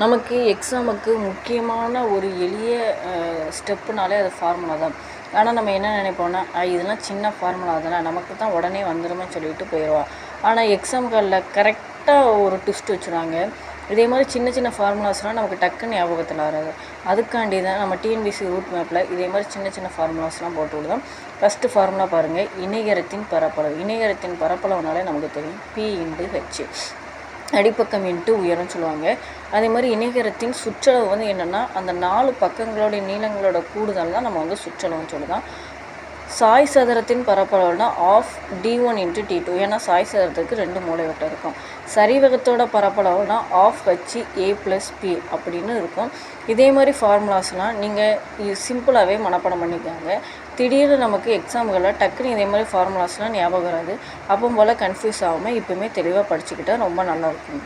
நமக்கு எக்ஸாமுக்கு முக்கியமான ஒரு எளிய ஸ்டெப்புனாலே அது ஃபார்முலா தான். ஆனால் நம்ம என்ன நினைப்போம்னா, இதெல்லாம் சின்ன ஃபார்முலா தானே, நமக்கு தான் உடனே வந்துடுமே சொல்லிட்டு போயிடுவோம். ஆனால் எக்ஸாம்களில் கரெக்டாக ஒரு ட்விஸ்ட் வச்சுருவாங்க. இதே மாதிரி சின்ன சின்ன ஃபார்முலாஸ்லாம் நமக்கு டக்குன்னு ஞாபகத்தில் வராது. அதுக்காண்டி தான் நம்ம டிஎன்பிஎஸ்சி ரூட் மேப்பில் இதே மாதிரி சின்ன சின்ன ஃபார்முலாஸ்லாம் போட்டு விடுதோம். ஃபஸ்ட்டு ஃபார்முலா பாருங்கள், இணைகரத்தின் பரப்பளவு. இணைகரத்தின் பரப்பளவுனாலே நமக்கு தெரியும், P×H. அடிப்பக்கம் இன்ட்டு உயரம்னு சொல்லுவாங்க. அதே மாதிரி இணைகரத்தின் சுற்றளவு வந்து என்னென்னா, அந்த 4 பக்கங்களுடைய நீளங்களோட கூடுதல் தான் நம்ம வந்து சுற்றளவுன்னு சொல்லுதான். சாய் சதுரத்தின் பரப்பளவுனா ஆஃப் D1×T2. ஏன்னா சாய் சதுரத்துக்கு 2 மூலைவட்டம் இருக்கும். சரிவகத்தோட பரப்பளவுனா ஆஃப் HA+P அப்படின்னு இருக்கும். இதே மாதிரி ஃபார்முலாஸ்லாம் நீங்கள் சிம்பிளாகவே மனப்பாடம் பண்ணிக்காங்க. திடீர்னு நமக்கு எக்ஸாம்களில் டக்குன்னு இதே மாதிரி ஃபார்முலாஸ்லாம் ஞாபகம் வராது. அப்போ போல் கன்ஃபியூஸ் ஆகாமல் இப்போவுமே தெளிவாக படிச்சுக்கிட்டால் ரொம்ப நல்லாயிருக்கும்.